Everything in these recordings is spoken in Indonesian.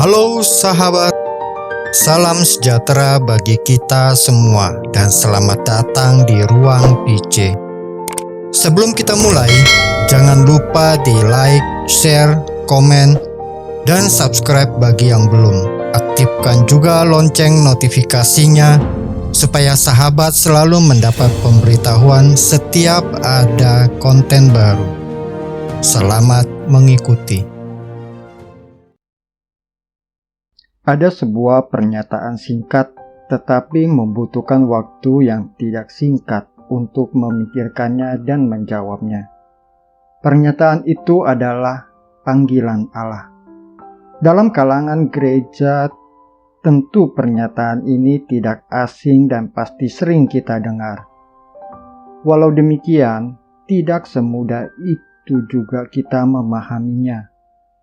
Halo sahabat, salam sejahtera bagi kita semua dan selamat datang di Ruang PC. Sebelum kita mulai, jangan lupa di like, share, komen, dan subscribe bagi yang belum. Aktifkan juga lonceng notifikasinya supaya sahabat selalu mendapat pemberitahuan setiap ada konten baru. Selamat mengikuti. Ada sebuah pernyataan singkat tetapi membutuhkan waktu yang tidak singkat untuk memikirkannya dan menjawabnya. Pernyataan itu adalah panggilan Allah. Dalam kalangan gereja, tentu pernyataan ini tidak asing dan pasti sering kita dengar. Walau demikian, tidak semudah itu juga kita memahaminya,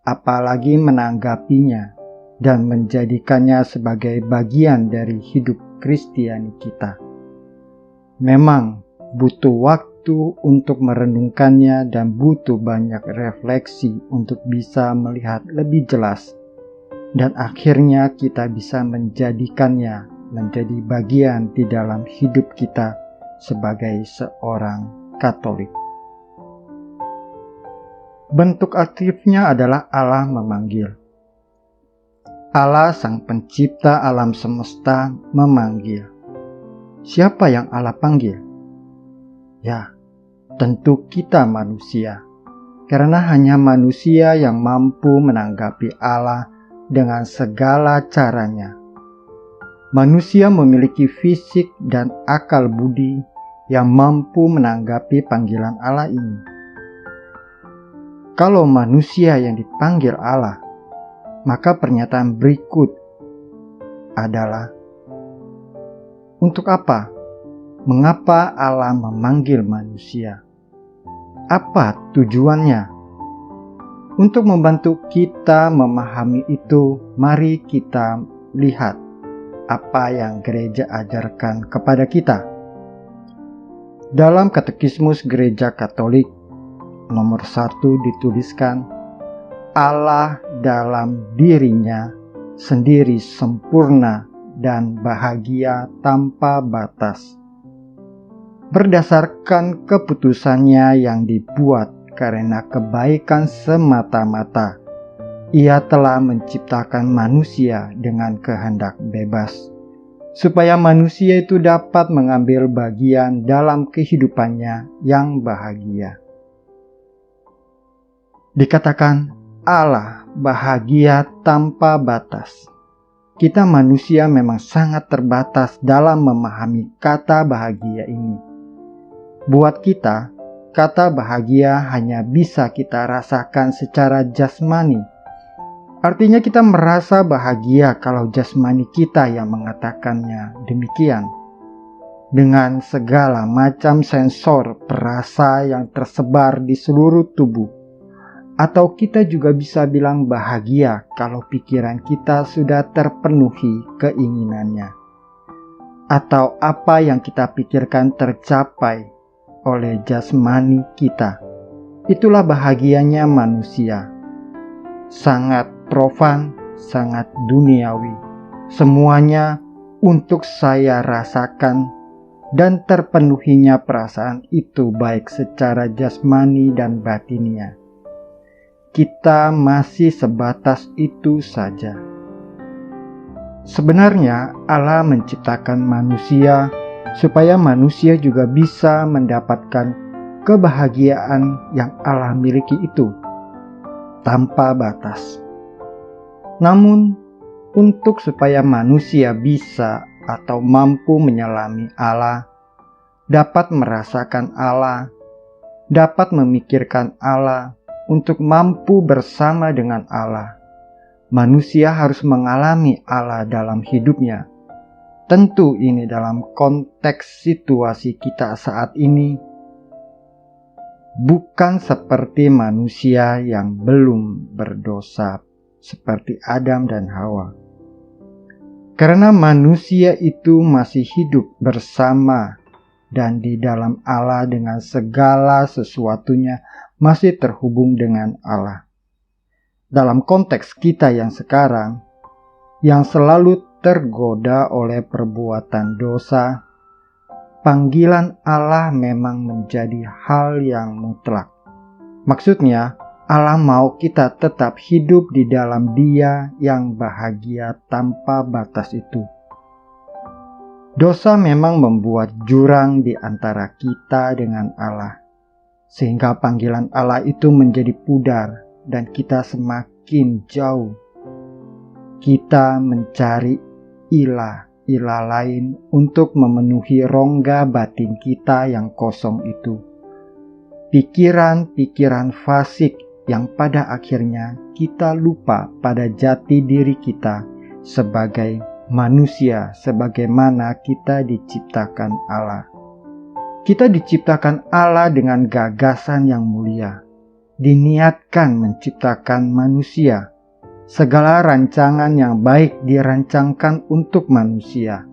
apalagi menanggapinya dan menjadikannya sebagai bagian dari hidup Kristiani kita. Memang butuh waktu untuk merenungkannya dan butuh banyak refleksi untuk bisa melihat lebih jelas. Dan akhirnya kita bisa menjadikannya menjadi bagian di dalam hidup kita sebagai seorang Katolik. Bentuk aktifnya adalah Allah memanggil. Allah Sang Pencipta alam semesta memanggil. Siapa yang Allah panggil? Ya, tentu kita manusia. Karena hanya manusia yang mampu menanggapi Allah dengan segala caranya. Manusia memiliki fisik dan akal budi yang mampu menanggapi panggilan Allah ini. Kalau manusia yang dipanggil Allah, maka pernyataan berikut adalah, untuk apa? Mengapa Allah memanggil manusia? Apa tujuannya? Untuk membantu kita memahami itu, mari kita lihat apa yang gereja ajarkan kepada kita. Dalam Katekismus Gereja Katolik nomor 1 dituliskan, Allah dalam dirinya sendiri sempurna dan bahagia tanpa batas. Berdasarkan keputusannya yang dibuat karena kebaikan semata-mata, Ia telah menciptakan manusia dengan kehendak bebas, supaya manusia itu dapat mengambil bagian dalam kehidupannya yang bahagia. Dikatakan Allah bahagia tanpa batas. Kita manusia memang sangat terbatas dalam memahami kata bahagia ini. Buat kita, kata bahagia hanya bisa kita rasakan secara jasmani. Artinya kita merasa bahagia kalau jasmani kita yang mengatakannya demikian. Dengan segala macam sensor perasa yang tersebar di seluruh tubuh. Atau kita juga bisa bilang bahagia kalau pikiran kita sudah terpenuhi keinginannya. Atau apa yang kita pikirkan tercapai oleh jasmani kita. Itulah bahagianya manusia. Sangat profan, sangat duniawi. Semuanya untuk saya rasakan dan terpenuhinya perasaan itu baik secara jasmani dan batinia. Kita masih sebatas itu saja. Sebenarnya Allah menciptakan manusia supaya manusia juga bisa mendapatkan kebahagiaan yang Allah miliki itu tanpa batas. Namun, untuk supaya manusia bisa atau mampu menyelami Allah, dapat merasakan Allah, dapat memikirkan Allah, untuk mampu bersama dengan Allah, manusia harus mengalami Allah dalam hidupnya. Tentu ini dalam konteks situasi kita saat ini, bukan seperti manusia yang belum berdosa seperti Adam dan Hawa. Karena manusia itu masih hidup bersama dan di dalam Allah dengan segala sesuatunya masih terhubung dengan Allah. Dalam konteks kita yang sekarang, yang selalu tergoda oleh perbuatan dosa, panggilan Allah memang menjadi hal yang mutlak. Maksudnya, Allah mau kita tetap hidup di dalam Dia yang bahagia tanpa batas itu. Dosa memang membuat jurang di antara kita dengan Allah, sehingga panggilan Allah itu menjadi pudar dan kita semakin jauh. Kita mencari ilah lain untuk memenuhi rongga batin kita yang kosong itu. Pikiran-pikiran fasik yang pada akhirnya kita lupa pada jati diri kita sebagai manusia sebagaimana kita diciptakan Allah. Kita diciptakan Allah dengan gagasan yang mulia, diniatkan menciptakan manusia. Segala rancangan yang baik dirancangkan untuk manusia.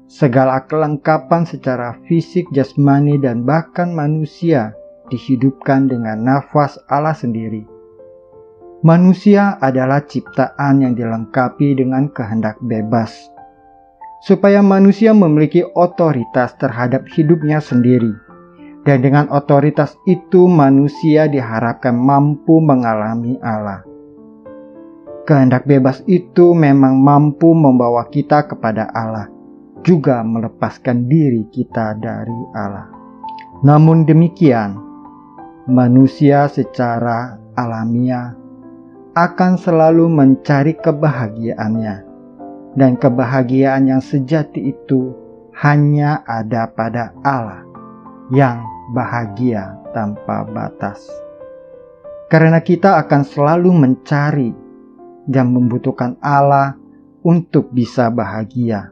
Segala kelengkapan secara fisik, jasmani, dan bahkan manusia dihidupkan dengan nafas Allah sendiri. Manusia adalah ciptaan yang dilengkapi dengan kehendak bebas, supaya manusia memiliki otoritas terhadap hidupnya sendiri. Dan dengan otoritas itu manusia diharapkan mampu mengalami Allah. Kehendak bebas itu memang mampu membawa kita kepada Allah, juga melepaskan diri kita dari Allah. Namun demikian, manusia secara alamiah akan selalu mencari kebahagiaannya, dan kebahagiaan yang sejati itu hanya ada pada Allah yang bahagia tanpa batas. Karena kita akan selalu mencari dan membutuhkan Allah untuk bisa bahagia,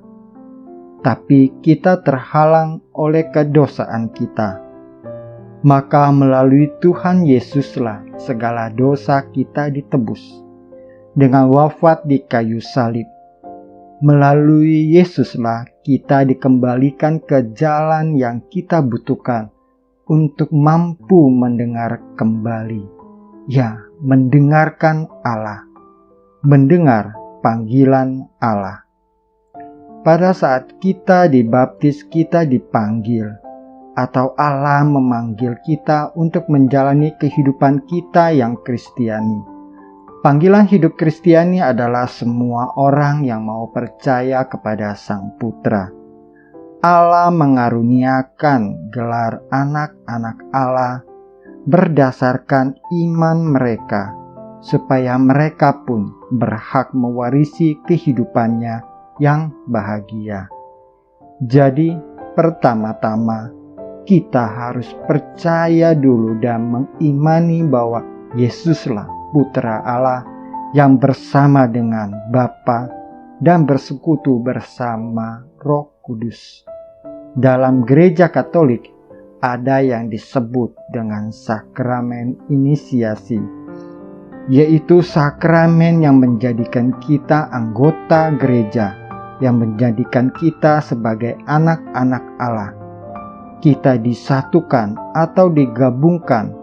tapi kita terhalang oleh kedosaan kita. Maka melalui Tuhan Yesuslah segala dosa kita ditebus dengan wafat di kayu salib. Melalui Yesuslah kita dikembalikan ke jalan yang kita butuhkan untuk mampu mendengar kembali. Ya, mendengarkan Allah, mendengar panggilan Allah. Pada saat kita dibaptis, kita dipanggil, atau Allah memanggil kita untuk menjalani kehidupan kita yang Kristiani. Panggilan hidup Kristiani adalah semua orang yang mau percaya kepada Sang Putra. Allah mengaruniakan gelar anak-anak Allah berdasarkan iman mereka, supaya mereka pun berhak mewarisi kehidupannya yang bahagia. Jadi, pertama-tama kita harus percaya dulu dan mengimani bahwa Yesuslah Putra Allah yang bersama dengan Bapa dan bersekutu bersama Roh Kudus. Dalam Gereja Katolik ada yang disebut dengan sakramen inisiasi, yaitu sakramen yang menjadikan kita anggota gereja, yang menjadikan kita sebagai anak-anak Allah. Kita disatukan atau digabungkan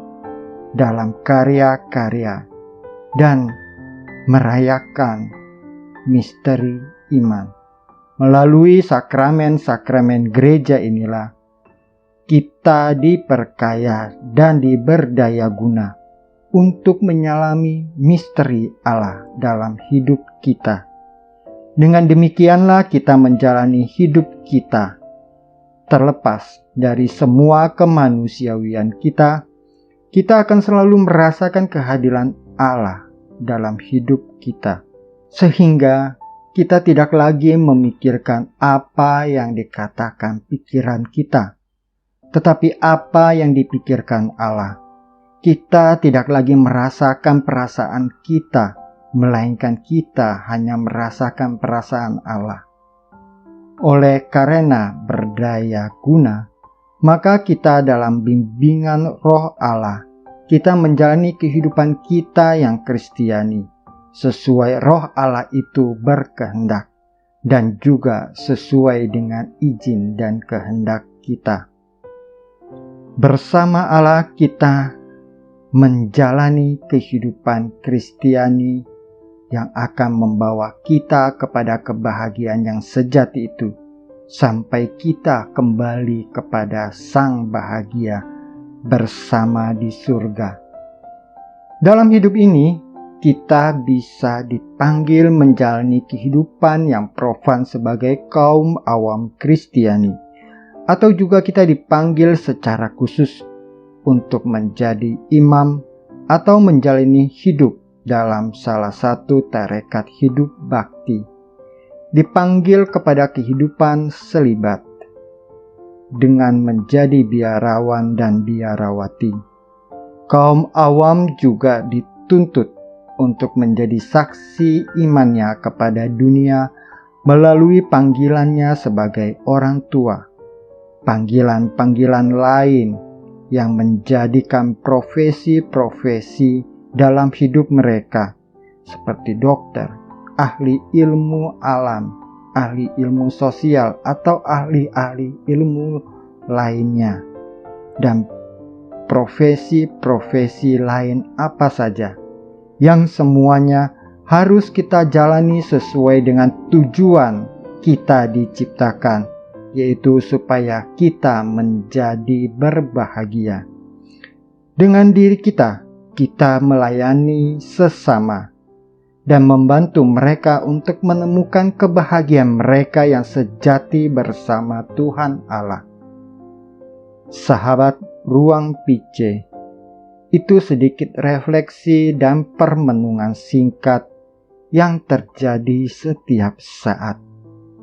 dalam karya-karya dan merayakan misteri iman. Melalui sakramen-sakramen gereja inilah kita diperkaya dan diberdaya guna untuk menyalami misteri Allah dalam hidup kita. Dengan demikianlah kita menjalani hidup kita terlepas dari semua kemanusiawian kita. Kita akan selalu merasakan kehadiran Allah dalam hidup kita, sehingga kita tidak lagi memikirkan apa yang dikatakan pikiran kita, tetapi apa yang dipikirkan Allah. Kita tidak lagi merasakan perasaan kita, melainkan kita hanya merasakan perasaan Allah. Oleh karena berdaya guna, maka kita dalam bimbingan Roh Allah, kita menjalani kehidupan kita yang Kristiani, sesuai Roh Allah itu berkehendak, dan juga sesuai dengan izin dan kehendak kita. Bersama Allah kita menjalani kehidupan Kristiani yang akan membawa kita kepada kebahagiaan yang sejati itu, sampai kita kembali kepada Sang Bahagia bersama di surga. Dalam hidup ini, kita bisa dipanggil menjalani kehidupan yang profan sebagai kaum awam Kristiani, atau juga kita dipanggil secara khusus untuk menjadi imam atau menjalani hidup dalam salah satu tarekat hidup bakti. Dipanggil kepada kehidupan selibat dengan menjadi biarawan dan biarawati. Kaum awam juga dituntut untuk menjadi saksi imannya kepada dunia melalui panggilannya sebagai orang tua. Panggilan-panggilan lain yang menjadikan profesi-profesi dalam hidup mereka, seperti dokter, ahli ilmu alam, ahli ilmu sosial, atau ahli-ahli ilmu lainnya, dan profesi-profesi lain apa saja, yang semuanya harus kita jalani sesuai dengan tujuan kita diciptakan, yaitu supaya kita menjadi berbahagia. Dengan diri kita melayani sesama dan membantu mereka untuk menemukan kebahagiaan mereka yang sejati bersama Tuhan Allah. Sahabat Ruang PC, itu sedikit refleksi dan permenungan singkat yang terjadi setiap saat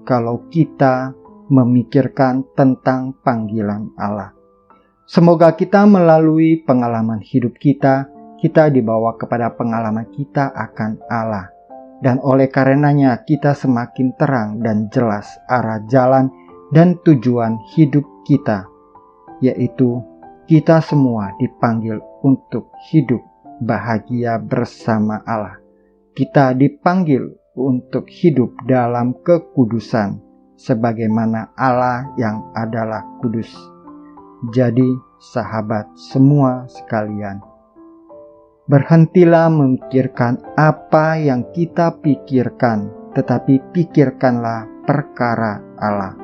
kalau kita memikirkan tentang panggilan Allah. Semoga kita melalui pengalaman hidup kita dibawa kepada pengalaman kita akan Allah. Dan oleh karenanya kita semakin terang dan jelas arah jalan dan tujuan hidup kita, yaitu kita semua dipanggil untuk hidup bahagia bersama Allah. Kita dipanggil untuk hidup dalam kekudusan, sebagaimana Allah yang adalah kudus. Jadi sahabat semua sekalian, berhentilah memikirkan apa yang kita pikirkan, tetapi pikirkanlah perkara Allah.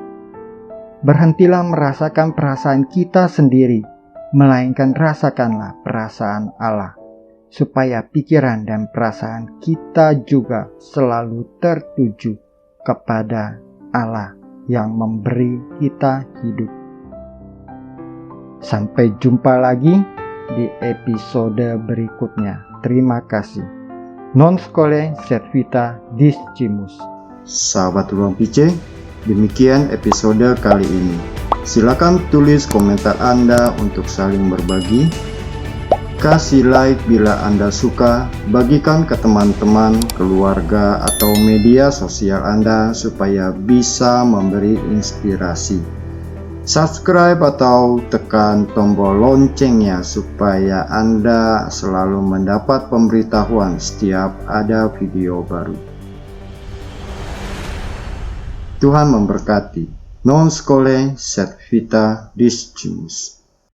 Berhentilah merasakan perasaan kita sendiri, melainkan rasakanlah perasaan Allah, supaya pikiran dan perasaan kita juga selalu tertuju kepada Allah yang memberi kita hidup. Sampai jumpa lagi di episode berikutnya. Terima kasih. Non scole servita discimus. Sahabat Ruang PC, demikian episode kali ini. Silakan tulis komentar Anda untuk saling berbagi. Kasih like bila Anda suka, bagikan ke teman-teman, keluarga, atau media sosial Anda supaya bisa memberi inspirasi. Subscribe atau tekan tombol loncengnya supaya Anda selalu mendapat pemberitahuan setiap ada video baru. Tuhan memberkati. Non scole servita discimus.